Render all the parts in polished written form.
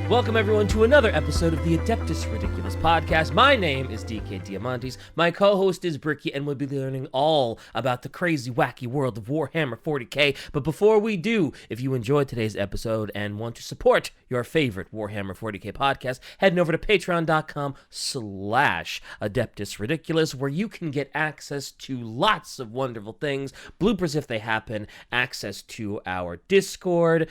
Welcome everyone to another episode of the Adeptus Ridiculous podcast. My name is DK Diamantes. My co-host is Bricky, and we'll be learning all about the crazy, wacky world of Warhammer 40k. But before we do, if you enjoyed today's episode and want to support your favorite Warhammer 40k podcast, head over to patreon.com/Adeptus Ridiculous, where you can get access to lots of wonderful things, bloopers if they happen, access to our Discord,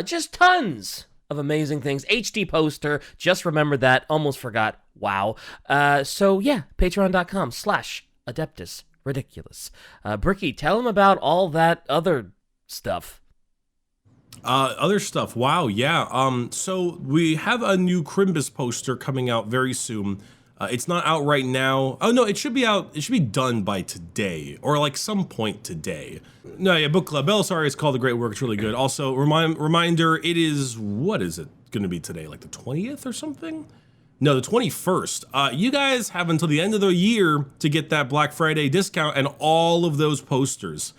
just tons of amazing things. HD poster, just remember that, almost forgot. Wow. So yeah, patreon.com/Adeptus Ridiculous. Bricky, tell them about all that other stuff. Wow, yeah. So we have a new Crimbus poster coming out very soon. It's not out right now. Oh no, it should be out. It should be done by today, or like some point today. No, yeah, book club. Belisari is called The Great Work. It's really good. Also, reminder, it is, what is it going to be today? Like the 20th or something? No, the 21st. You guys have until the end of the year to get that Black Friday discount and all of those posters.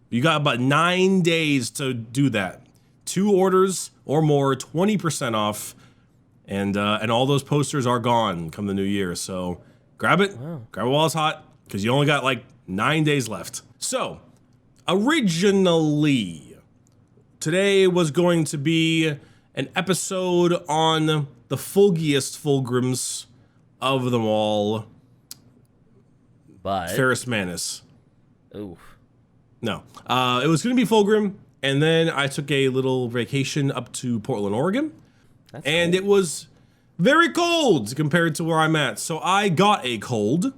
You got about 9 days to do that. 2 orders or more, 20% off. And all those posters are gone come the new year. So grab it, grab it while it's hot, because you only got like 9 days left. So originally, today was going to be an episode on the fulgiest fulgrims of them all. But Ferrus Manus. Ooh. No, it was going to be Fulgrim, and then I took a little vacation up to Portland, Oregon. And it was very cold compared to where I'm at. So I got a cold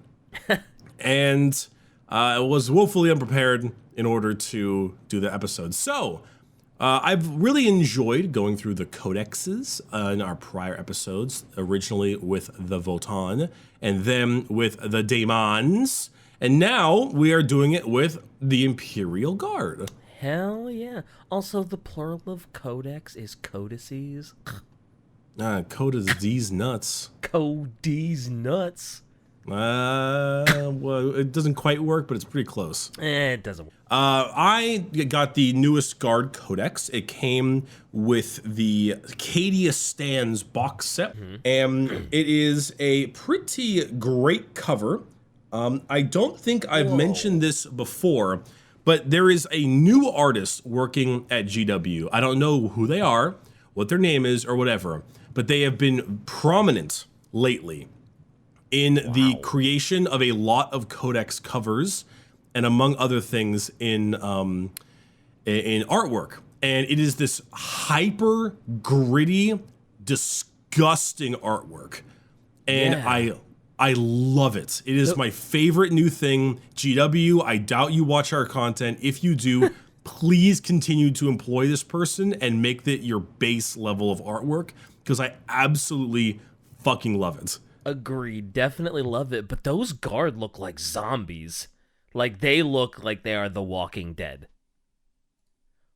and was woefully unprepared in order to do the episode. So I've really enjoyed going through the codexes in our prior episodes, originally with the Votan and then with the Daemons. And now we are doing it with the Imperial Guard. Hell yeah. Also, the plural of codex is codices. Coda's D's nuts. Cody's nuts. Well, it doesn't quite work, but it's pretty close. It doesn't work. I got the newest Guard Codex. It came with the CADIA Stands box set, and it is a pretty great cover. I don't think I've mentioned this before, but there is a new artist working at GW. I don't know who they are, what their name is, or whatever, but they have been prominent lately in the creation of a lot of codex covers, and among other things in artwork. And it is this hyper gritty, disgusting artwork, and I love it. It is my favorite new thing. GW, I doubt you watch our content. If you do, please continue to employ this person and make that your base level of artwork, because I absolutely fucking love it. Agreed. Definitely love it. But those guard look like zombies. Like, they look like they are the Walking Dead.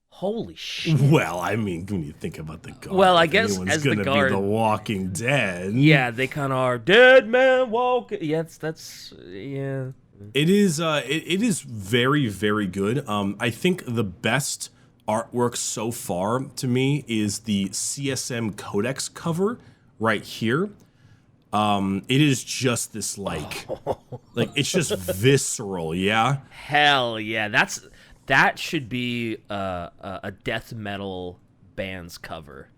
Holy shit. Well, I mean, when you think about the guard, well, I guess as the guard, be the Walking Dead. Yeah, they kind of are. Dead man walking. Yeah, that's yeah. It is. It is very, very good. I think the best artwork so far to me is the CSM Codex cover right here. It is just this like it's just visceral. Yeah. Hell yeah, that should be a death metal band's cover.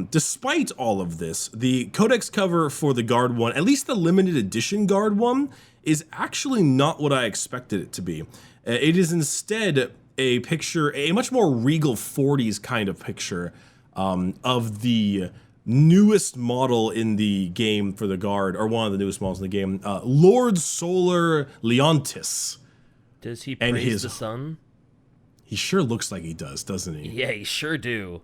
Despite all of this, the Codex cover for the Guard one, at least the limited edition Guard one, is actually not what I expected it to be. It is instead a picture, a much more regal 40s kind of picture of the newest model in the game for the Guard, or one of the newest models in the game, Lord Solar Leontis. Does he praise the sun? He sure looks like he does, doesn't he? Yeah, he sure do.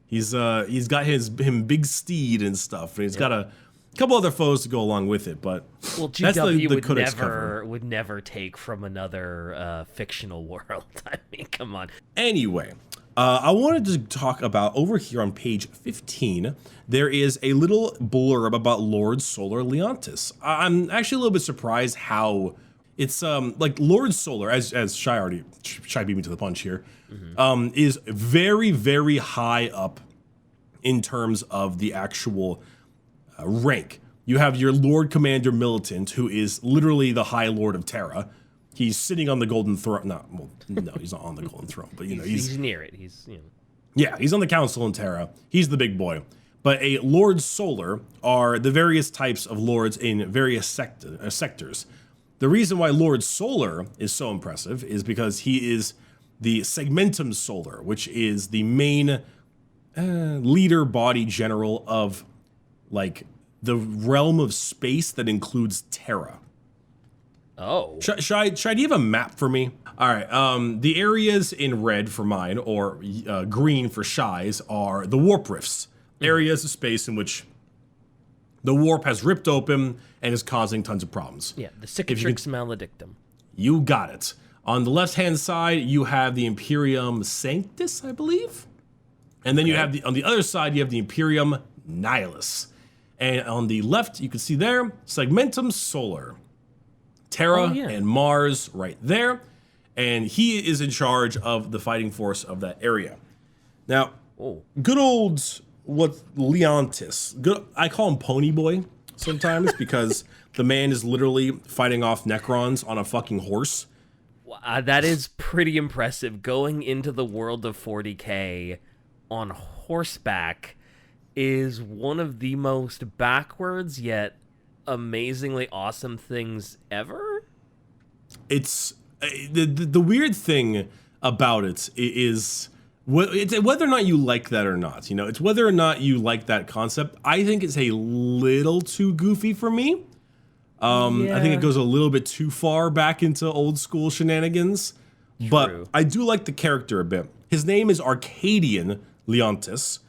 He's got him big steed and stuff, and he's got a couple other foes to go along with it, but well, GW would never take from another fictional world. I mean, come on. Anyway, I wanted to talk about, over here on page 15, there is a little blurb about Lord Solar Leontis. I'm actually a little bit surprised how it's like Lord Solar, as Shy beat me to the punch here, is very, very high up in terms of the actual rank. You have your Lord Commander Militant, who is literally the High Lord of Terra. He's sitting on the Golden Throne. No, he's not on the Golden Throne, but he's near it. Yeah, he's on the Council in Terra. He's the big boy. But a Lord Solar are the various types of lords in various sectors. The reason why Lord Solar is so impressive is because he is the Segmentum Solar, which is the main leader body general of like the realm of space that includes Terra. Oh. Should I do you have a map for me? All right. The areas in red for mine, or green for Shy's, are the warp rifts. Areas of space in which the warp has ripped open and is causing tons of problems. Yeah, the Cicatrix Maledictum. You got it. On the left-hand side, you have the Imperium Sanctus, I believe. And then you have on the other side, you have the Imperium Nihilus. And on the left, you can see there, Segmentum Solar. Terra and Mars right there. And he is in charge of the fighting force of that area. Now, good old Leontis. I call him Pony Boy sometimes because the man is literally fighting off Necrons on a fucking horse. That is pretty impressive. Going into the world of 40K on horseback is one of the most backwards yet amazingly awesome things ever. It's the weird thing about it is it's whether or not you like that or not. You know, it's whether or not you like that concept. I think it's a little too goofy for me. I think it goes a little bit too far back into old school shenanigans. True. But I do like the character a bit. His name is Arcadian Leontis.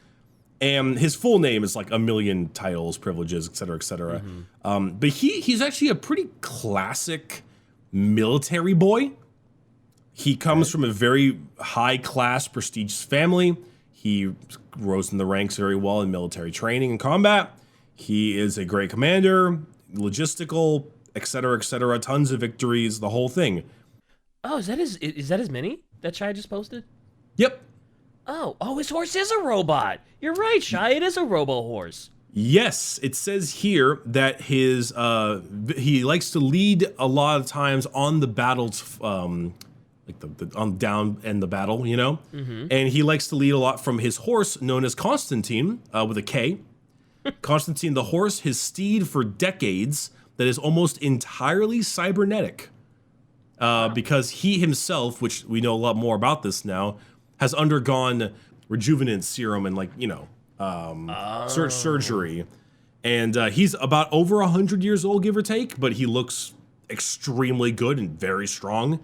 And his full name is like a million titles, privileges, et cetera, et cetera. Mm-hmm. But he's actually a pretty classic military boy. He comes from a very high-class, prestigious family. He rose in the ranks very well in military training and combat. He is a great commander, logistical, et cetera, tons of victories, the whole thing. Oh, is that his mini that Shai just posted? Yep. Oh, his horse is a robot. You're right, Shai. It is a robo horse. Yes, it says here that his he likes to lead a lot of times on the battles, like the on down and the battle, you know, and he likes to lead a lot from his horse known as Constantine with a K. Constantine the horse, his steed for decades that is almost entirely cybernetic, because he himself, which we know a lot more about this now, has undergone rejuvenant serum and surgery, and he's about over 100 years old, give or take, but he looks extremely good and very strong.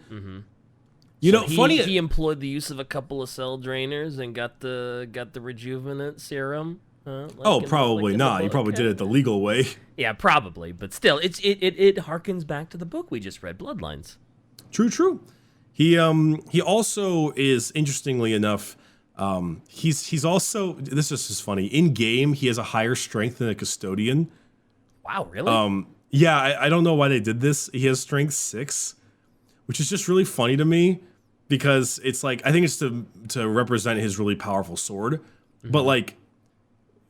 You know, funny he employed the use of a couple of cell drainers and got the rejuvenant serum. Probably not. He probably did it the legal way. Yeah, probably, but still, it harkens back to the book we just read, Bloodlines. True. He also is, interestingly enough, he's also, this is just funny, in game he has a higher strength than a custodian. Wow, really? Yeah, I don't know why they did this. He has strength 6, which is just really funny to me because it's like, I think it's to represent his really powerful sword, but like,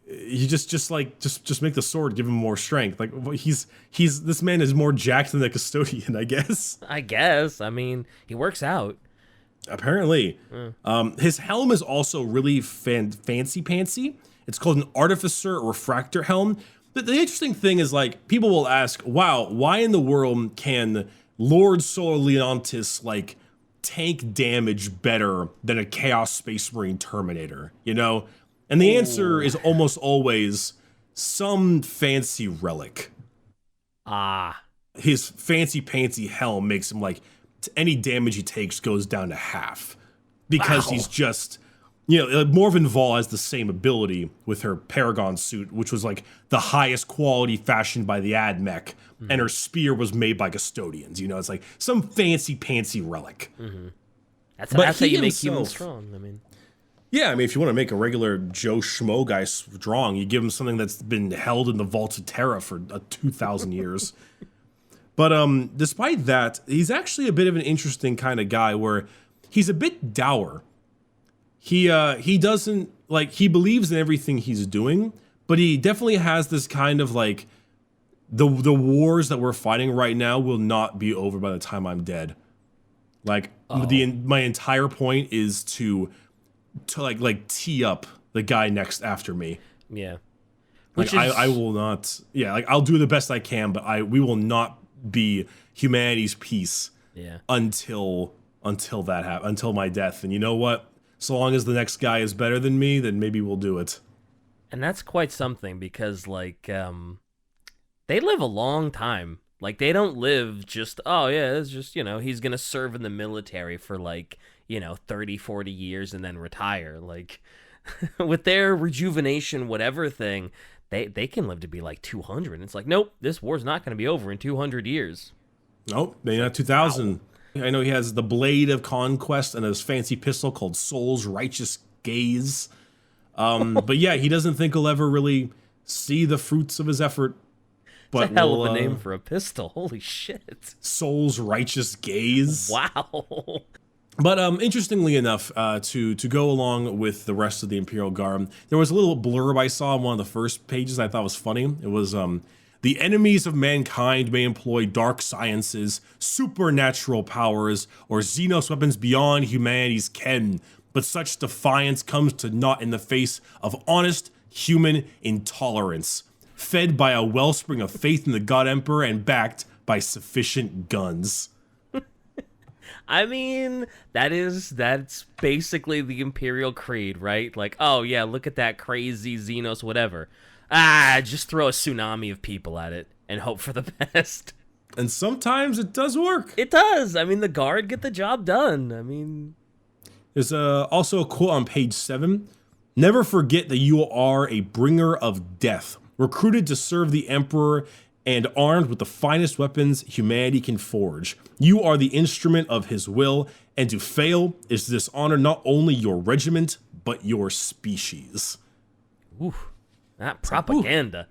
you just make the sword give him more strength. Like he's this man is more jacked than the custodian, I guess. I mean, he works out. Apparently. His helm is also really fancy pantsy. It's called an Artificer Refractor Helm. The interesting thing is, like, people will ask, wow, why in the world can Lord Solar Leontis like tank damage better than a Chaos Space Marine Terminator, you know? And the answer is almost always some fancy relic. His fancy pantsy helm makes him like any damage he takes goes down to half because he's just, you know, Morven Vol has the same ability with her Paragon suit, which was like the highest quality fashioned by the AdMech, and her spear was made by custodians. You know, it's like some fancy pantsy relic. That's how you make humans strong. I mean. Yeah, I mean, if you want to make a regular Joe Schmo guy strong, you give him something that's been held in the vaults of Terra for 2,000 years. But despite that, he's actually a bit of an interesting kind of guy where he's a bit dour. He doesn't like he believes in everything he's doing, but he definitely has this kind of like the wars that we're fighting right now will not be over by the time I'm dead. Like my entire point is to like tee up the guy next after me. Yeah. Like I will not. Yeah, like I'll do the best I can, but we will not be humanity's peace. Yeah. Until that happens, until my death. And you know what? So long as the next guy is better than me, then maybe we'll do it. And that's quite something because like they live a long time. Like they don't live just, oh yeah, it's just, he's going to serve in the military for like, 30, 40 years and then retire. Like with their rejuvenation whatever thing, they can live to be like 200. And it's like, nope, this war's not going to be over in 200 years. Nope, maybe not 2000. Wow. I know he has the Blade of Conquest and his fancy pistol called Soul's Righteous Gaze. But yeah, he doesn't think he'll ever really see the fruits of his effort. But it's a hell of a name for a pistol. Holy shit. Soul's Righteous Gaze. Wow. But interestingly enough, to go along with the rest of the Imperial Guard, there was a little blurb I saw on one of the first pages I thought was funny. It was, the enemies of mankind may employ dark sciences, supernatural powers, or Xenos weapons beyond humanity's ken, but such defiance comes to naught in the face of honest human intolerance, fed by a wellspring of faith in the God Emperor and backed by sufficient guns. I mean, that's basically the Imperial Creed, right? Like, oh yeah, look at that crazy Xenos whatever. Just throw a tsunami of people at it and hope for the best. And sometimes it does work. It does. I mean, the Guard get the job done. I mean... There's also a quote on page 7. Never forget that you are a bringer of death, recruited to serve the Emperor and armed with the finest weapons humanity can forge. You are the instrument of his will, and to fail is to dishonor not only your regiment, but your species. Ooh. That propaganda.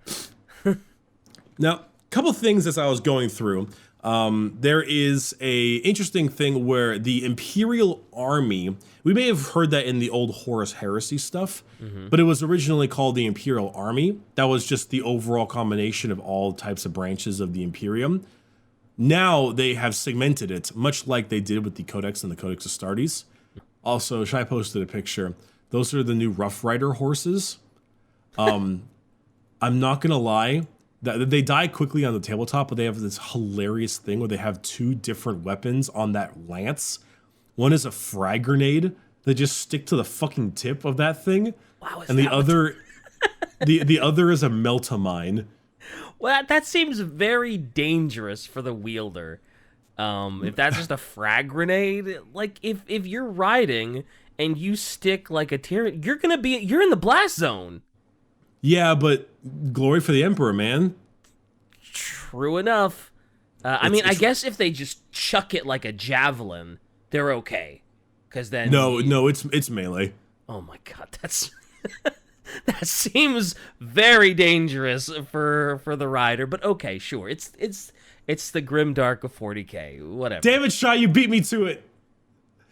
Now, a couple things as I was going through. There is a interesting thing where the Imperial Army, we may have heard that in the old Horus Heresy stuff, but it was originally called the Imperial Army. That was just the overall combination of all types of branches of the Imperium. Now they have segmented it, much like they did with the Codex and the Codex Astartes. Also, Shai posted a picture. Those are the new Rough Rider horses. I'm not gonna lie, that they die quickly on the tabletop, but they have this hilarious thing where they have 2 different weapons on that lance. One is a frag grenade that just stick to the fucking tip of that thing, and the other, the other is a melt-a-mine. Well, that seems very dangerous for the wielder. If that's just a frag grenade, like if you're riding and you stick like a tear, you're in the blast zone. Yeah, but glory for the Emperor, man. True enough. I mean, I guess if they just chuck it like a javelin, they're okay. Because then... No, it's melee. Oh my god, that's... that seems very dangerous for the rider, but okay, sure. It's the grimdark of 40k, whatever. Damn it, Shai, you beat me to it.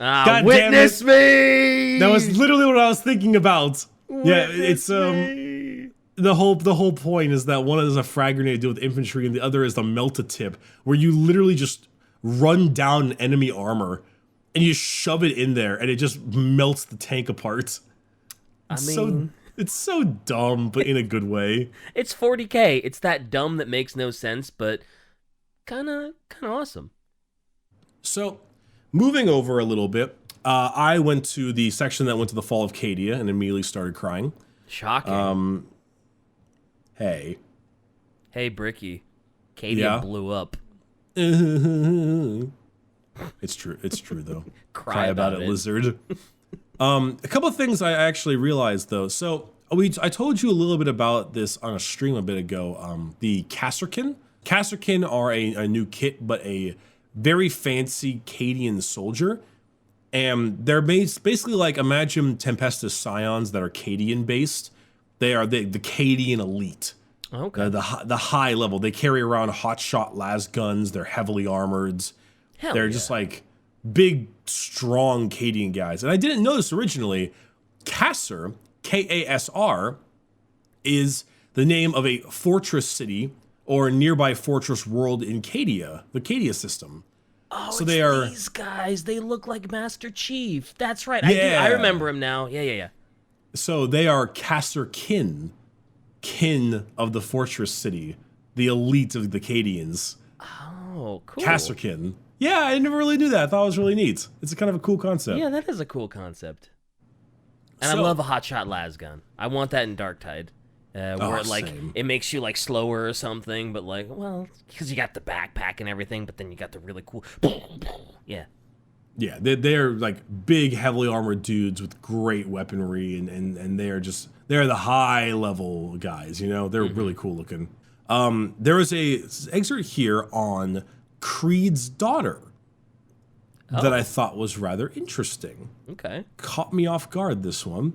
God witness me! That was literally what I was thinking about. Witness me. The whole point is that one is a frag grenade to do with infantry, and the other is the melt-a-tip, where you literally just run down an enemy armor and you shove it in there, and it just melts the tank apart. It's so dumb, but in a good way. It's 40k. It's that dumb that makes no sense, but kind of awesome. So, moving over a little bit, I went to the section that went to the fall of CADIA and immediately started crying. Shocking. Hey, Bricky. CADIA blew up. It's true though. Cry about it, lizard. A couple of things I actually realized though. So I told you a little bit about this on a stream a bit ago. The Kasrkin. Kasrkin are a new kit, but a very fancy Cadian soldier. And they're basically like, imagine Tempestus Scions that are Cadian based. They are the Cadian elite. Okay. The high level. They carry around hotshot lasguns. They're heavily armored. They're just like big, strong Cadian guys. And I didn't know this originally. Kasser KASR is the name of a fortress city or nearby fortress world in CADIA, the CADIA system. Oh, so it's they are these guys. They look like Master Chief. That's right. Yeah. I remember him now. Yeah. So they are Caster kin of the fortress city, the elite of the Cadians. Oh, cool. Casterkin. Yeah, I never really knew that. I thought it was really neat. It's a kind of a cool concept. Yeah, that is a cool concept. And I love a hotshot lasgun. I want that in Darktide. Where same. it makes you like slower or something, but like, well, because you got the backpack and everything, but then you got the really cool. Yeah. Yeah, they're like big, heavily armored dudes with great weaponry, and they're the high level guys. You know, they're really cool looking. There was a excerpt here on Creed's daughter that I thought was rather interesting. Okay. Caught me off guard, this one.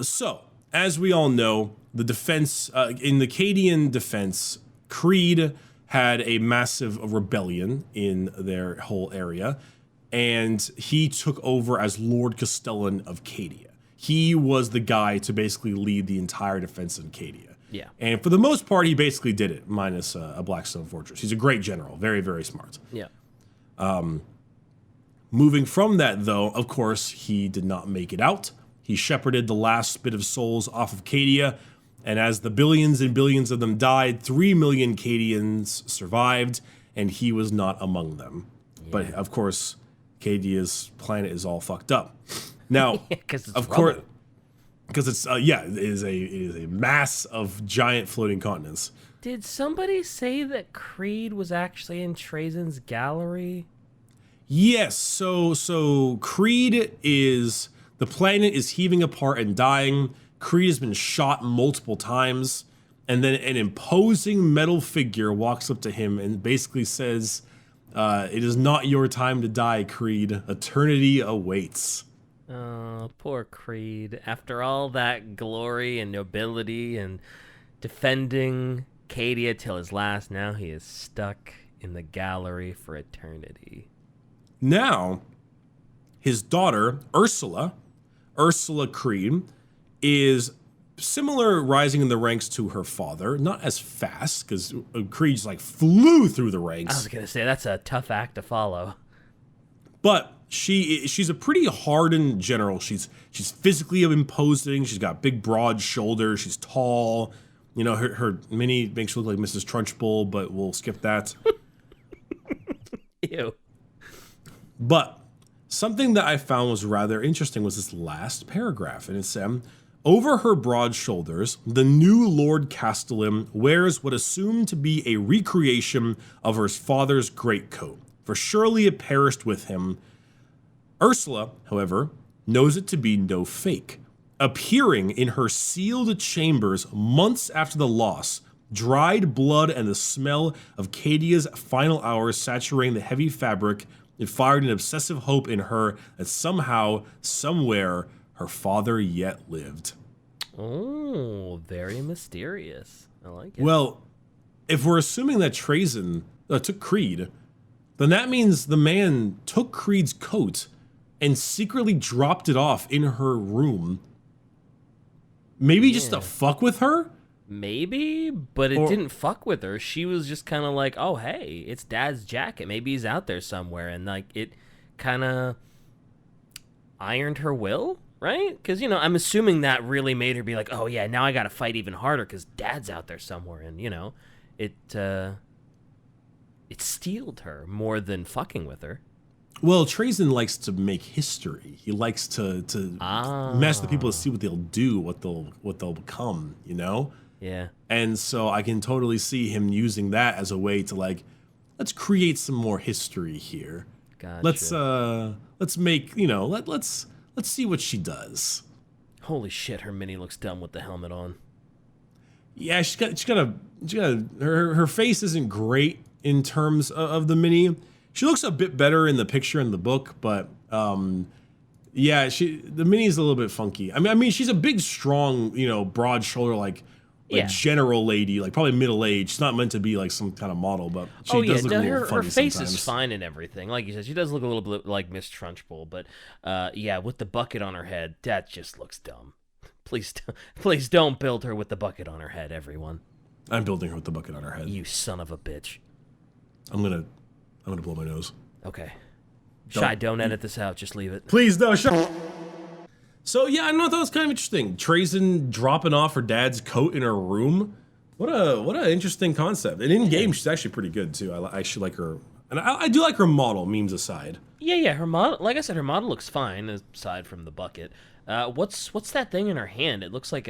So, as we all know, the defense, in the Cadian defense, Creed had a massive rebellion in their whole area, and he took over as Lord Castellan of Cadia. He was the guy to basically lead the entire defense in Cadia. Yeah. And for the most part, he basically did it, minus a Blackstone Fortress. He's a great general, very, very smart. Yeah. Moving from that, though, of course, he did not make it out. He shepherded the last bit of souls off of Cadia, and as the billions and billions of them died, 3 million Cadians survived, and he was not among them. Yeah. But, of course, Cadia's planet is all fucked up. Now, of course, because it's it is a mass of giant floating continents. Did somebody say that Creed was actually in Trajan's gallery? Yes. So Creed is the planet is heaving apart and dying. Creed has been shot multiple times, and then an imposing metal figure walks up to him and basically says, "It is not your time to die, Creed. Eternity awaits." Oh, poor Creed. After all that glory and nobility and defending Cadia till his last, now he is stuck in the gallery for eternity. Now, his daughter, Ursula Creed, is similar, rising in the ranks to her father. Not as fast, because Creed just flew through the ranks. I was going to say, that's a tough act to follow. But she's a pretty hardened general. She's physically imposing. She's got big, broad shoulders. She's tall. You know, her mini makes her look like Mrs. Trunchbull, but we'll skip that. Ew. But something that I found was rather interesting was this last paragraph, and it said, "Over her broad shoulders, the new Lord Castellan wears what assumed to be a recreation of her father's greatcoat, for surely it perished with him. Ursula, however, knows it to be no fake. Appearing in her sealed chambers months after the loss, dried blood and the smell of Cadia's final hours saturating the heavy fabric, it fired an obsessive hope in her that somehow, somewhere, her father yet lived." Oh, very mysterious. I like it. Well, if we're assuming that Trajan took Creed, then that means the man took Creed's coat and secretly dropped it off in her room. Maybe just to fuck with her? Maybe, but it didn't fuck with her. She was just kind of like, oh, hey, it's Dad's jacket. Maybe he's out there somewhere. And it kind of ironed her will, right? Because, I'm assuming that really made her be like, oh, yeah, now I got to fight even harder because Dad's out there somewhere. And, it steeled her more than fucking with her. Well, Trajan likes to make history. He likes to mess with people to see what they'll do, what they'll become, Yeah. And so I can totally see him using that as a way to let's create some more history here. Gotcha. Let's make, let's see what she does. Holy shit, her mini looks dumb with the helmet on. Yeah, her face isn't great in terms of the mini. She looks a bit better in the picture in the book, but the mini is a little bit funky. I mean, she's a big, strong, broad shoulder, general lady, probably middle aged. She's not meant to be some kind of model, but she does look a little funny her face sometimes. is fine and everything. Like you said, she does look a little bit like Miss Trunchbull, but with the bucket on her head, that just looks dumb. Please don't build her with the bucket on her head, everyone. I'm building her with the bucket on her head. You son of a bitch. I'm gonna blow my nose. Okay. Don't edit this out. Just leave it. Please, no, shut. So yeah, I know that was kind of interesting. Trazen dropping off her dad's coat in her room. What a interesting concept. And in game, she's actually pretty good too. I actually like her, and I do like her model. Memes aside. Yeah. Her model, like I said, her model looks fine aside from the bucket. What's that thing in her hand? It looks like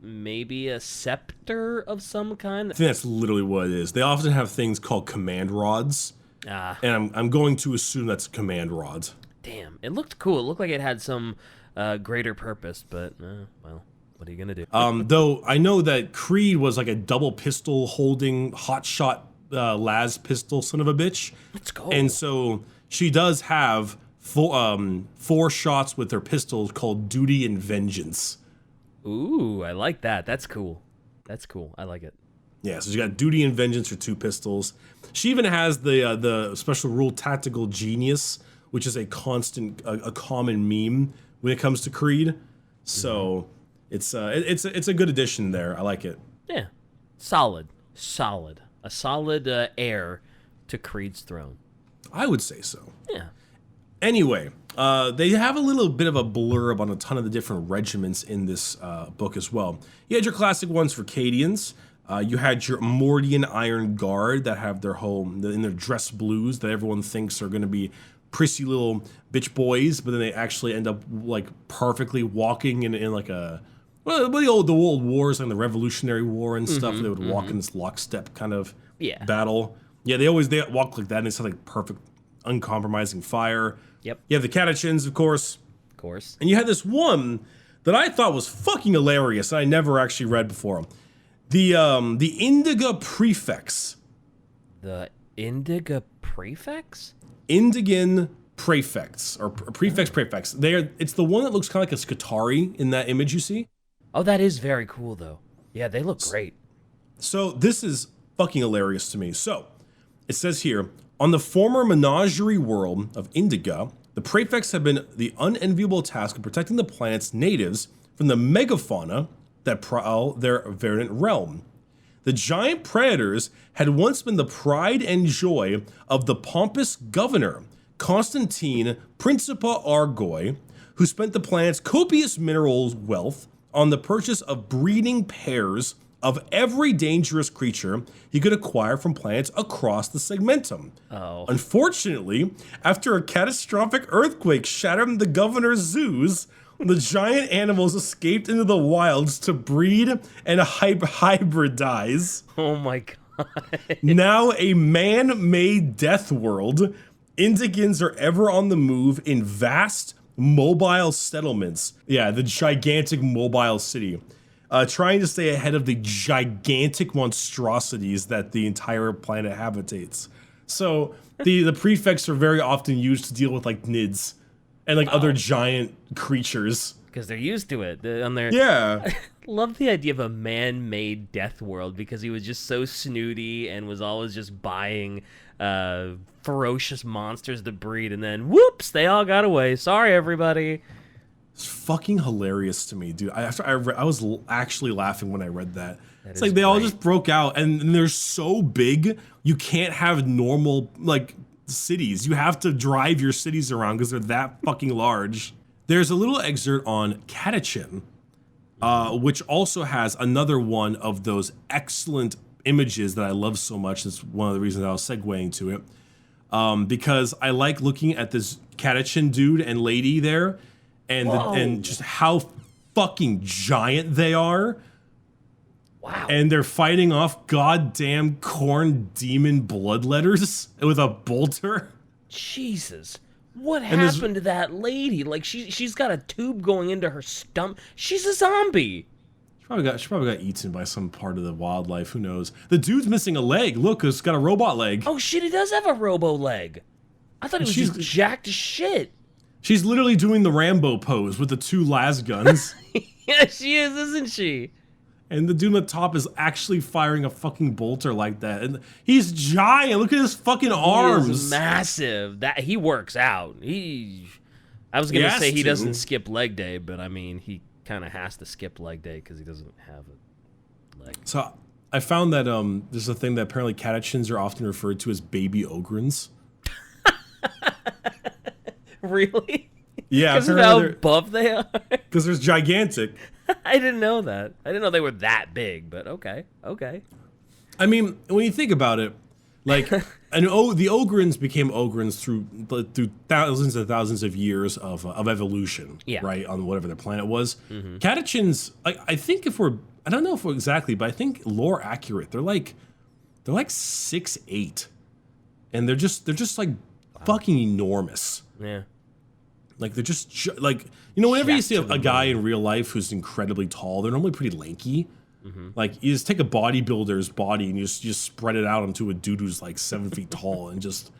maybe a scepter of some kind. I think that's literally what it is. They often have things called command rods. And I'm going to assume that's a command rod. Damn, it looked cool. It looked like it had some greater purpose, but well, what are you gonna do? Though I know that Creed was like a double pistol holding hotshot las pistol son of a bitch. Let's go. And so she does have four shots with her pistols called Duty and Vengeance. Ooh, I like that. That's cool. I like it. Yeah, so she got Duty and Vengeance for 2 pistols. She even has the special rule Tactical Genius, which is a common meme when it comes to Creed. So it's a good addition there. I like it. Yeah, solid. A solid heir to Creed's throne. I would say so. Yeah. Anyway, they have a little bit of a blurb on a ton of the different regiments in this book as well. You had your classic ones for Cadians. You had your Mordian Iron Guard that have their in their dress blues that everyone thinks are going to be prissy little bitch boys, but then they actually end up like perfectly walking in like the old wars and the Revolutionary War and stuff. They would walk in this lockstep kind of battle. Yeah, they walk like that, and it's like perfect, uncompromising fire. Yep. You have the Catechins, of course. And you had this one that I thought was fucking hilarious, and I never actually read before. The Indiga Prefects. The Indiga Prefects? Indigan Prefects, or Prefects. It's the one that looks kind of like a Scutari in that image you see. Oh, that is very cool, though. Yeah, they look great. So this is fucking hilarious to me. So it says here, on the former menagerie world of Indiga, the Prefects have been the unenviable task of protecting the planet's natives from the megafauna that prowl their verdant realm. The giant predators had once been the pride and joy of the pompous governor, Constantine Principa Argoi, who spent the planet's copious minerals wealth on the purchase of breeding pairs of every dangerous creature he could acquire from planets across the segmentum. Unfortunately, after a catastrophic earthquake shattered the governor's zoos, the giant animals escaped into the wilds to breed and hybridize. Oh my god. Now a man-made death world, Indigans are ever on the move in vast, mobile settlements. Yeah, the gigantic mobile city. Trying to stay ahead of the gigantic monstrosities that the entire planet habitates. So the prefects are very often used to deal with like nids and like other giant creatures. Because they're used to it. Yeah. Love the idea of a man-made death world because he was just so snooty and was always just buying ferocious monsters to breed, and then whoops, they all got away. Sorry, everybody. It's fucking hilarious to me, dude. I was actually laughing when I read that. It's like great. they all just broke out, and they're so big, you can't have normal like cities. You have to drive your cities around because they're that fucking large. There's a little excerpt on Catechin, which also has another one of those excellent images that I love so much. That's one of the reasons I was segueing to it, because I like looking at this Catechin dude and lady there, and just how fucking giant they are. Wow. And they're fighting off goddamn corn demon bloodletters with a bolter. Jesus. What happened to that lady? Like she's got a tube going into her stomach. She's a zombie. She probably got eaten by some part of the wildlife. Who knows? The dude's missing a leg. Look, it's got a robot leg. Oh shit, he does have a robo leg. I thought he was just jacked as shit. She's literally doing the Rambo pose with the 2 lasguns. Yeah, she is, isn't she? And the dude on the top is actually firing a fucking bolter like that. And he's giant. Look at his fucking arms. He is massive. That he works out. I was gonna say he doesn't skip leg day, but I mean kind of has to skip leg day because he doesn't have a leg. So I found that there's a thing that apparently catechins are often referred to as baby ogrins. Really? Yeah, because of how buff they are. Because there's gigantic. I didn't know that. I didn't know they were that big. But okay. I mean, when you think about it, like, the ogrins became ogrins through thousands and thousands of years of evolution, right, on whatever their planet was. Catechins, I think I don't know if we're exactly, but I think lore accurate. They're like 6'8", and they're just like fucking enormous. Yeah. Like they're just like, whenever you see a guy in real life who's incredibly tall, they're normally pretty lanky. Like you just take a bodybuilder's body and you just spread it out onto a dude who's like 7 feet tall and just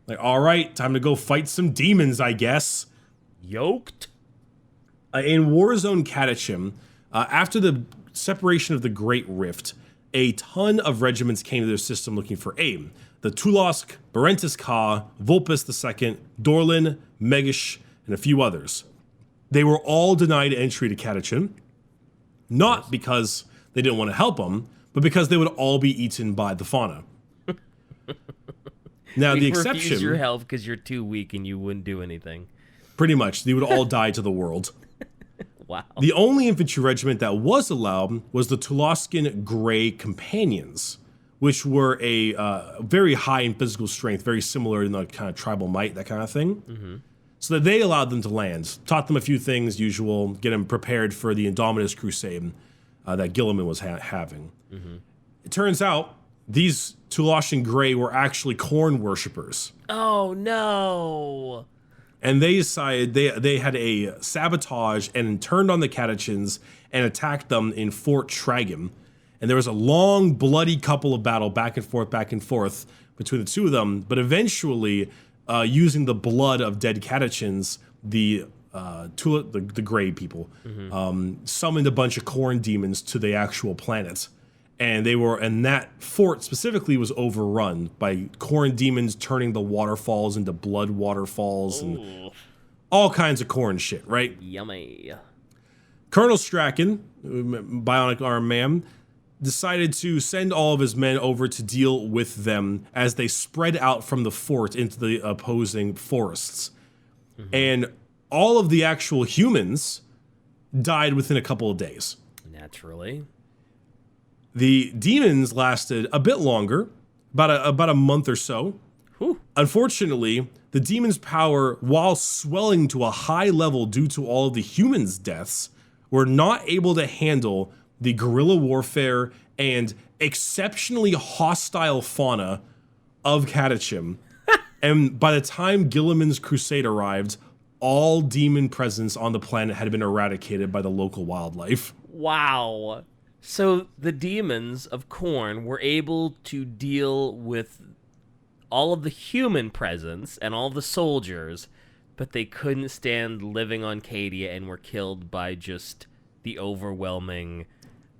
like, all right, time to go fight some demons, I guess. Yoked. In Warzone Catechin, after the separation of the Great Rift, a ton of regiments came to their system looking for aim. The Tulosk, Barentis Ka, Vulpes II, Dorlin, Megish, and a few others. They were all denied entry to Catechin, not because they didn't want to help them, but because they would all be eaten by the fauna. Now, the exception... refuse your help because you're too weak and you wouldn't do anything. Pretty much. They would all die to the world. Wow. The only infantry regiment that was allowed was the Tuloskan Grey Companions, which were a very high in physical strength, very similar in the kind of tribal might, that kind of thing. So that they allowed them to land, taught them a few things, usual, get them prepared for the Indomitus Crusade that Guilliman was having. It turns out these Tuloshan Grey were actually corn worshippers. Oh, no. And they decided they had a sabotage and turned on the Catechins and attacked them in Fort Tragan. And there was a long, bloody couple of battle back and forth between the two of them. But eventually, using the blood of dead Catechins, the Grey people summoned a bunch of corn demons to the actual planet. And that fort specifically was overrun by corn demons turning the waterfalls into blood waterfalls and all kinds of corn shit, right? Yummy. Colonel Strachan, Bionic Arm Man, decided to send all of his men over to deal with them as they spread out from the fort into the opposing forests. And all of the actual humans died within a couple of days. Naturally. The demons lasted a bit longer, about a month or so. Whew. Unfortunately, the demons' power, while swelling to a high level due to all of the humans' deaths, were not able to handle the guerrilla warfare and exceptionally hostile fauna of Catechin. And by the time Guilliman's crusade arrived, all demon presence on the planet had been eradicated by the local wildlife. Wow. So the demons of Khorne were able to deal with all of the human presence and all the soldiers, but they couldn't stand living on CADIA and were killed by just the overwhelming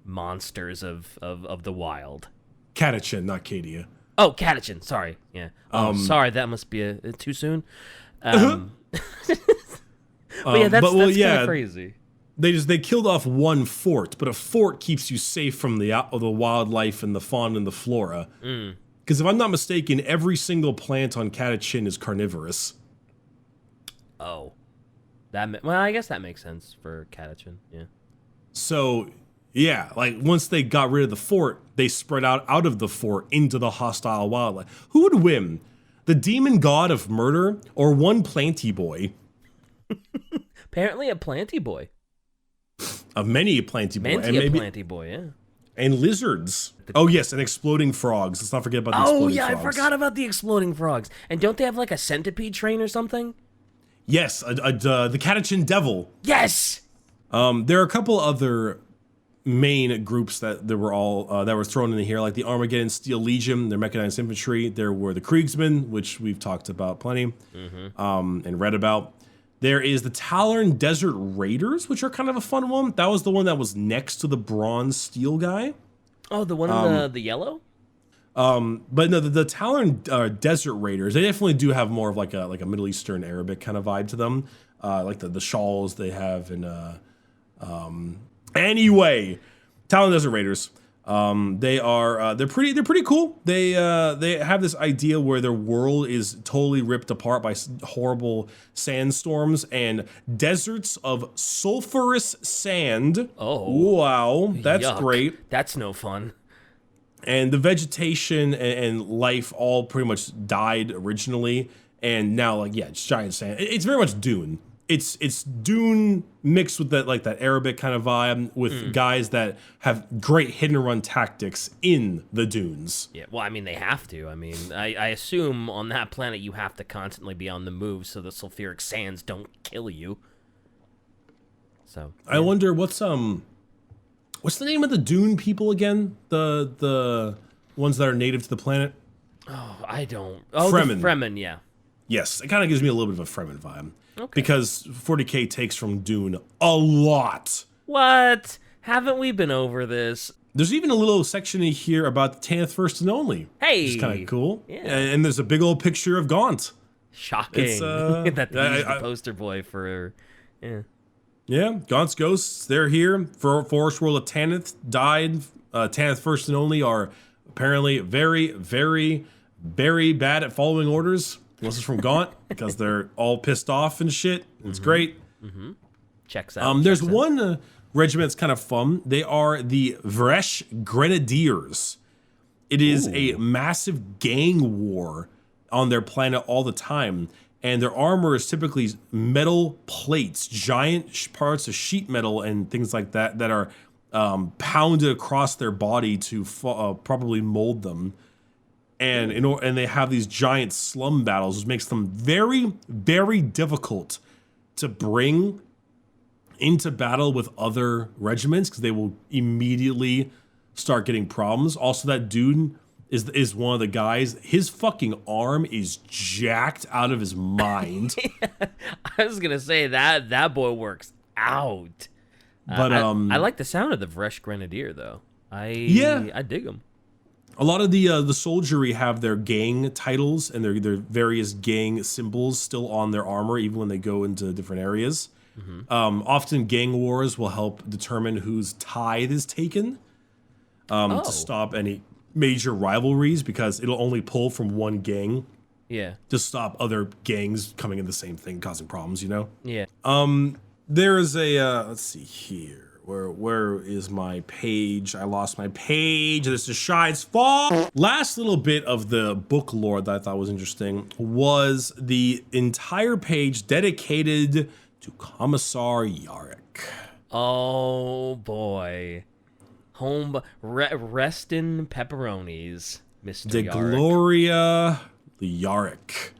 monsters of the wild. Catechin, not CADIA. Oh, Catechin, sorry. Yeah. Sorry, that must be too soon. But yeah, that's kind of crazy. They killed off one fort, but a fort keeps you safe from the wildlife and the fauna and the flora. Because if I'm not mistaken, every single plant on Catechin is carnivorous. Oh, well, I guess that makes sense for Catechin. Yeah. So, yeah, like once they got rid of the fort, they spread out of the fort into the hostile wildlife. Who would win, the demon god of murder or one planty boy? Apparently, a planty boy. Of many a planty boy. Planty boy, yeah. And lizards. Oh, yes, and exploding frogs. Let's not forget about the exploding frogs. I forgot about the exploding frogs. And don't they have like a centipede train or something? Yes, the Catechin Devil. Yes! There are a couple other main groups that were thrown in here, like the Armageddon Steel Legion, their mechanized infantry. There were the Kriegsmen, which we've talked about plenty and read about. There is the Talern Desert Raiders, which are kind of a fun one. That was the one that was next to the Bronze Steel guy. Oh, the one in the yellow? But no, the Talern Desert Raiders, they definitely do have more of like a Middle Eastern Arabic kind of vibe to them. Like the shawls they have and Anyway, Talon Desert Raiders. They're pretty cool. They have this idea where their world is totally ripped apart by horrible sandstorms and deserts of sulfurous sand. Oh, wow, that's yuck. great. That's no fun. And the vegetation and life all pretty much died originally, and now it's giant sand. It's very much Dune. It's Dune mixed with that Arabic kind of vibe with guys that have great hit and run tactics in the dunes. Yeah, well, I mean, they have to. I mean, I assume on that planet you have to constantly be on the move so the sulfuric sands don't kill you. So yeah. I wonder what's the name of the Dune people again? The ones that are native to the planet? Oh, I don't. Oh, Fremen. The Fremen, yeah. Yes, it kind of gives me a little bit of a Fremen vibe. Okay. Because 40K takes from Dune a lot. What? Haven't we been over this? There's even a little section in here about the 10th First and Only. Hey! Which is kind of cool. Yeah. And there's a big old picture of Gaunt. Shocking that he's the poster boy for... Yeah. Yeah, Gaunt's ghosts, they're here. Forest World of Tanith died. Tanith First and Only are apparently very, very, very bad at following orders. Unless it's from Gaunt, because they're all pissed off and shit. It's great. Mm-hmm. Checks out. There's one regiment that's kind of fun. They are the Vresh Grenadiers. It is a massive gang war on their planet all the time. And their armor is typically metal plates, giant parts of sheet metal and things like that that are pounded across their body to properly mold them. And they have these giant slum battles, which makes them very, very difficult to bring into battle with other regiments because they will immediately start getting problems. Also, that dude is one of the guys. His fucking arm is jacked out of his mind. I was gonna say that boy works out. But I like the sound of the Vresh Grenadier though. I dig them. A lot of the soldiery have their gang titles and their various gang symbols still on their armor, even when they go into different areas. Mm-hmm. Often gang wars will help determine whose tithe is taken to stop any major rivalries, because it'll only pull from one gang. Yeah. To stop other gangs coming in the same thing, causing problems, you know? Yeah. There is a, let's see here. Where is my page? I lost my page. This is Shine's fault. Last little bit of the book lore that I thought was interesting was the entire page dedicated to Commissar Yarrick. Oh boy. Rest in pepperonis, Mr. De Yarrick. Gloria Yarrick.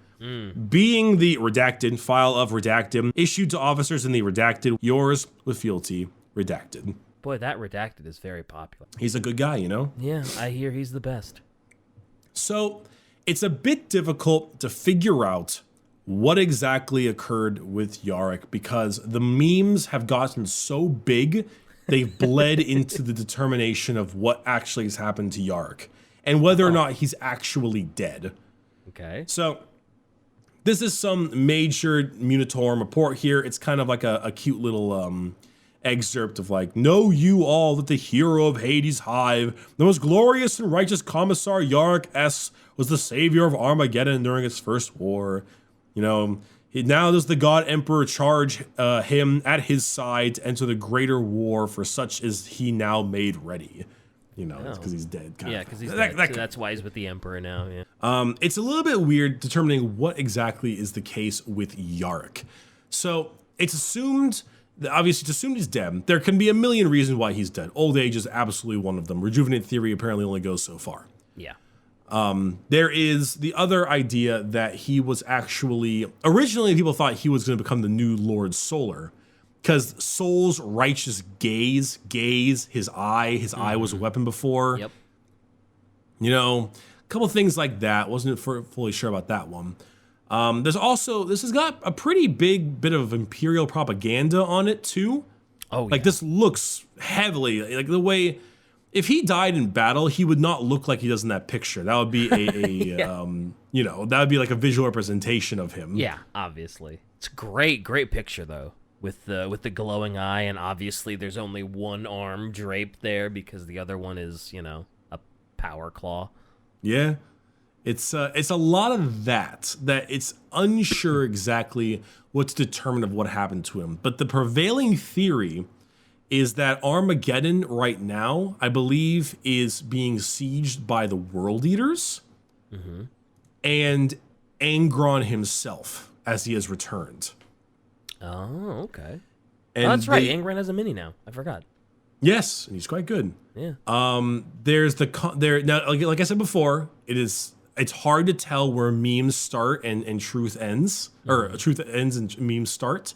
Being the redacted file of redacted issued to officers in the redacted, yours with fealty. Redacted. Boy, that redacted is very popular. He's a good guy, you know? Yeah, I hear he's the best. So it's a bit difficult to figure out what exactly occurred with Yarrick, because the memes have gotten so big, they've bled into the determination of what actually has happened to Yarrick and whether or not he's actually dead. Okay. So this is some major Munitorum report here. It's kind of like a cute little excerpt of like, know you all that the hero of Hades' hive, the most glorious and righteous Commissar Yarrick S, was the savior of Armageddon during its first war. You know, now does the God Emperor charge him at his side to enter the greater war for such as he now made ready. You know, because he's dead. Yeah, because he's dead. So that's why he's with the Emperor now. Yeah. It's a little bit weird determining what exactly is the case with Yarrick. So it's assumed. Obviously, it's assumed he's dead. There can be a million reasons why he's dead. Old age is absolutely one of them. Rejuvenate theory apparently only goes so far. Yeah. There is the other idea that he was actually... Originally, people thought he was going to become the new Lord Solar, because Sol's righteous gaze, his eye was a weapon before. Yep. You know, a couple things like that. Wasn't fully sure about that one. There's also, this has got a pretty big bit of Imperial propaganda on it too. Oh, like this looks heavily like the way, if he died in battle, he would not look like he does in that picture. That would be yeah. That would be like a visual representation of him. Yeah, obviously. It's a great picture though. with the glowing eye, and obviously there's only one arm draped there because the other one is, a power claw. Yeah. It's a lot of that it's unsure exactly what's determined of what happened to him. But the prevailing theory is that Armageddon right now, I believe, is being sieged by the World Eaters and Angron himself as he has returned. Oh, okay. And that's right. Angron has a mini now. I forgot. Yes, and he's quite good. Yeah. There's now, like I said before, it's hard to tell where memes start and truth ends, or truth ends and memes start.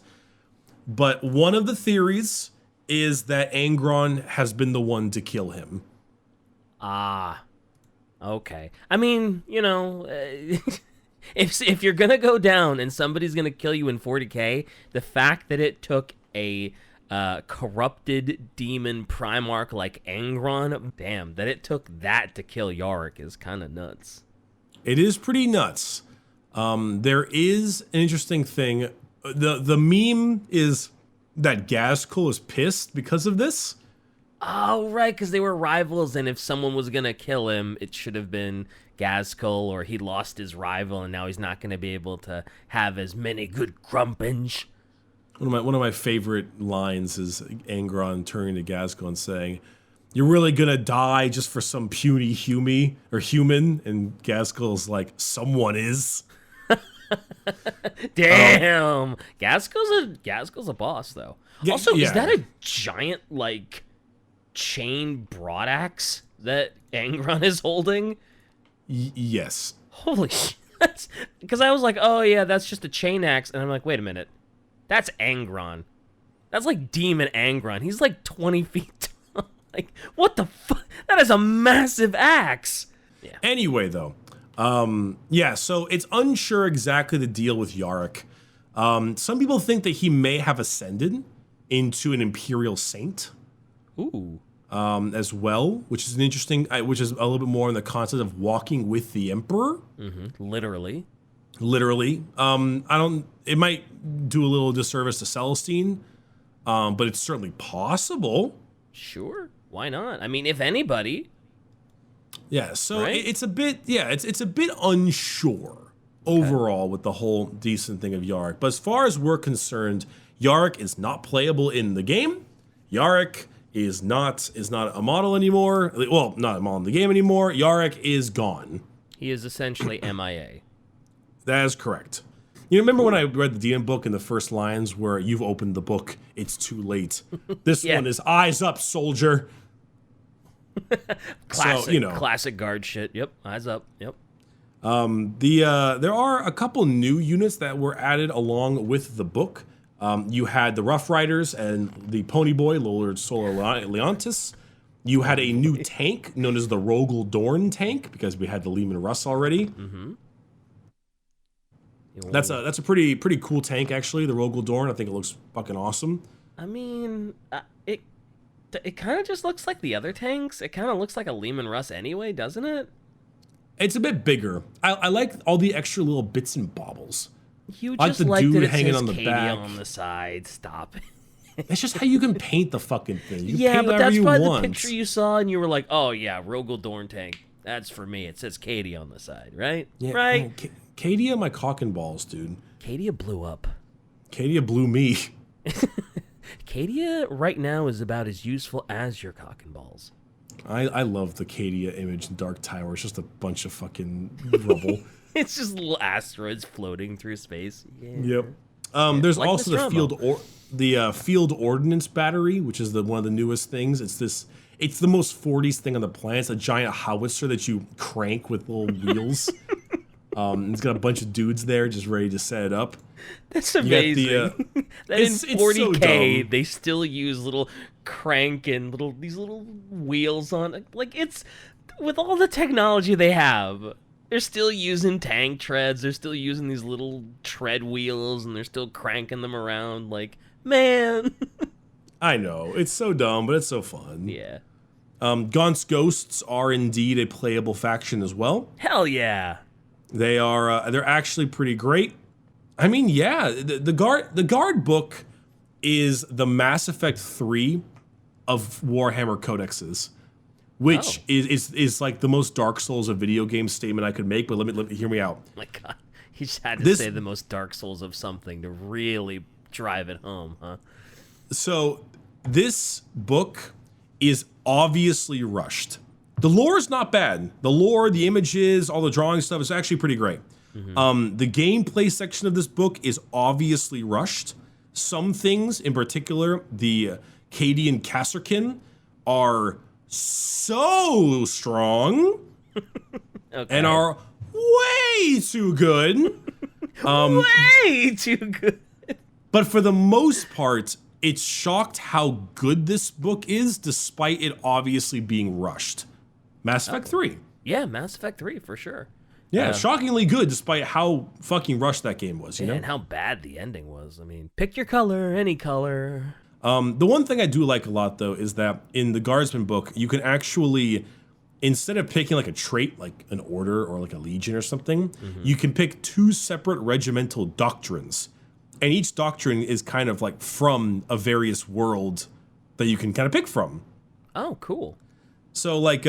But one of the theories is that Angron has been the one to kill him. Ah, okay. I mean, if you're gonna go down and somebody's gonna kill you in 40K, the fact that it took a corrupted demon Primarch like Angron, damn, that it took that to kill Yarick is kind of nuts. It is pretty nuts. There is an interesting thing. The meme is that Gaskell is pissed because of this. Oh, right, because they were rivals, and if someone was going to kill him, it should have been Gaskell, or he lost his rival, and now he's not going to be able to have as many good grumpins. One of my favorite lines is Angron turning to Gaskell and saying, "You're really gonna die just for some puny human?" And Gaskell's like, "Someone is." Damn, Gaskell's a boss though. Also, is that a giant chain broadaxe that Angron is holding? Yes. Holy shit! Because I was like, oh yeah, that's just a chain axe, and I'm like, wait a minute, that's Angron. That's like Demon Angron. He's like 20 feet tall. Like, what the fuck? That is a massive axe. Yeah. Anyway, though, so it's unsure exactly the deal with Yarick. Some people think that he may have ascended into an Imperial Saint. Ooh. As well, which is which is a little bit more in the concept of walking with the Emperor. Mm-hmm. Literally. It might do a little disservice to Celestine, but it's certainly possible. Sure. Why not? I mean, if anybody. Yeah, so right? It's a bit unsure overall with the whole decent thing of Yarick. But as far as we're concerned, Yarick is not playable in the game. Yarick is not a model anymore. Well, not a model in the game anymore. Yarick is gone. He is essentially MIA. That is correct. You remember when I read the DM book in the first lines where you've opened the book, it's too late. This one is eyes up, soldier. Classic, classic guard shit. Yep, eyes up. Yep. There are a couple new units that were added along with the book. You had the Rough Riders and the Pony Boy, Lord Solar Leontis. You had a new tank known as the Rogel Dorn tank because we had the Lehman Russ already. Mm-hmm. That's a pretty cool tank actually. The Rogel Dorn, I think it looks fucking awesome. I mean, it kind of just looks like the other tanks. It kind of looks like a Lehman Russ anyway, doesn't it? It's a bit bigger. I like all the extra little bits and baubles. You I just like the like dude that it hanging says on the CADIA back on the side. Stop it. It's just how you can paint the fucking thing. You Yeah, paint but whatever that's you probably want. the picture you saw, and you were like, "Oh yeah, Rogel Dorn tank. That's for me." It says CADIA on the side, right? Yeah, right. Man, CADIA, my cock and balls, dude. CADIA blew up. CADIA blew me. CADIA right now is about as useful as your cock and balls. I love the CADIA image in Dark Tower. It's just a bunch of fucking rubble. It's just little asteroids floating through space. Yeah. Yep. There's like also the field ordnance battery, which is one of the newest things. It's the most 40s thing on the planet. It's a giant howitzer that you crank with little wheels. It's got a bunch of dudes there just ready to set it up. That's amazing. That in 40K, so they still use little crank and these little wheels on it. Like, it's with all the technology they have. They're still using tank treads. They're still using these little tread wheels, and they're still cranking them around. Like, man. I know. It's so dumb, but it's so fun. Yeah. Gaunt's Ghosts are indeed a playable faction as well. Hell yeah. They are. They're actually pretty great. I mean, yeah. The guard book is the Mass Effect 3 of Warhammer codexes, which is like the most Dark Souls of video game statement I could make. But let me hear me out. Oh my God, he just had to say the most Dark Souls of something to really drive it home, huh? So this book is obviously rushed. The lore is not bad. The lore, the images, all the drawing stuff is actually pretty great. The gameplay section of this book is obviously rushed. Some things, in particular, the Cadian Kasserkin, are so strong and are way too good. Way too good. But for the most part, it's shocked how good this book is, despite it obviously being rushed. Mass Effect 3. Yeah, Mass Effect 3 for sure. Yeah, shockingly good, despite how fucking rushed that game was, you know? And how bad the ending was. I mean, pick your color, any color. The one thing I do like a lot, though, is that in the Guardsmen book, you can actually, instead of picking like a trait, like an order or like a legion or something, you can pick 2 separate regimental doctrines. And each doctrine is kind of like from a various world that you can kind of pick from. Oh, cool. So like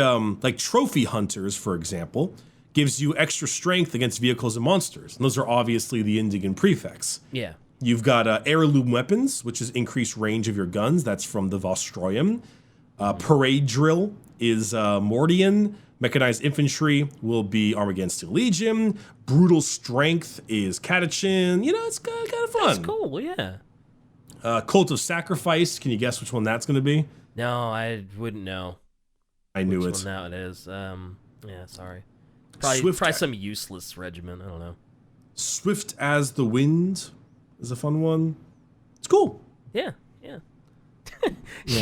trophy hunters, for example, gives you extra strength against vehicles and monsters. And those are obviously the Indigan prefix. Yeah. You've got heirloom weapons, which is increased range of your guns. That's from the Vostroyum. Parade drill is Mordian. Mechanized infantry will be Armageddon Steel Legion. Brutal strength is Catachin. You know, it's kind of fun. That's cool, yeah. Cult of Sacrifice. Can you guess which one that's going to be? No, I wouldn't know. I knew it. Which one now it is. Yeah, sorry. Probably some useless regiment. I don't know. Swift as the Wind is a fun one. It's cool. Yeah.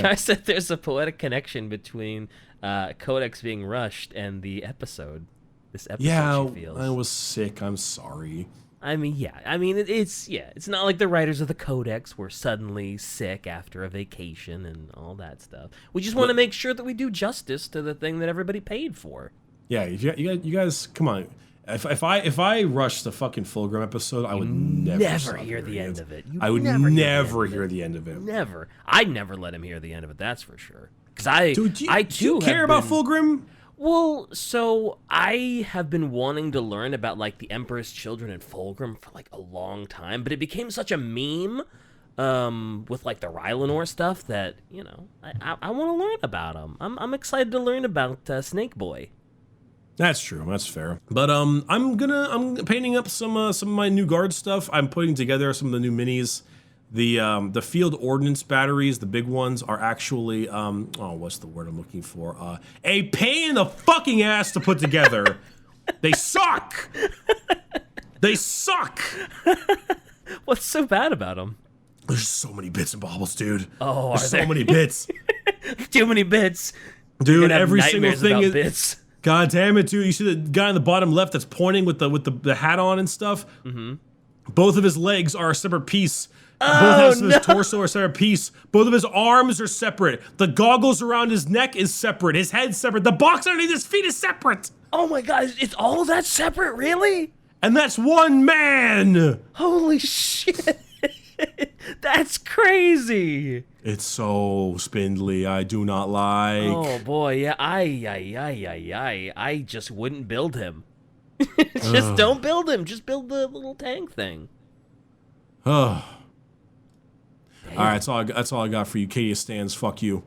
I said there's a poetic connection between Codex being rushed and the episode. This episode, she feels. I was sick. I'm sorry. I mean, yeah. I mean, it's not like the writers of the Codex were suddenly sick after a vacation and all that stuff. We just want to make sure that we do justice to the thing that everybody paid for. Yeah, you guys, come on. If I rushed the fucking Fulgrim episode, I would never hear the end of it. I would never hear the end of it. Never. I'd never let him hear the end of it. That's for sure. Because do you care about Fulgrim? Well, so I have been wanting to learn about like the Emperor's Children and Fulgrim for like a long time, but it became such a meme with like the Rylanor stuff that I want to learn about them. I'm excited to learn about Snake Boy. That's true. That's fair. But I'm painting up some of my new guard stuff. I'm putting together some of the new minis. The field ordnance batteries, the big ones, are actually what's the word I'm looking for? A pain in the fucking ass to put together. They suck. They suck. What's so bad about them? There's so many bits and bobbles, dude. Oh, there's so many bits. Too many bits. Dude, every single thing is bits. God damn it, dude. You see the guy in the bottom left that's pointing with the hat on and stuff? Mm-hmm. Both of his legs are a separate piece. Both of his torso are a separate piece. Both of his arms are separate. The goggles around his neck is separate. His head's separate. The box underneath his feet is separate. Oh my God, it's all that separate, really? And that's one man. Holy shit. That's crazy. It's so spindly, I do not like. Oh boy, yeah, I just wouldn't build him. Just don't build him. Just build the little tank thing. Oh. All right, that's all I got for you. CADIA stands. Fuck you.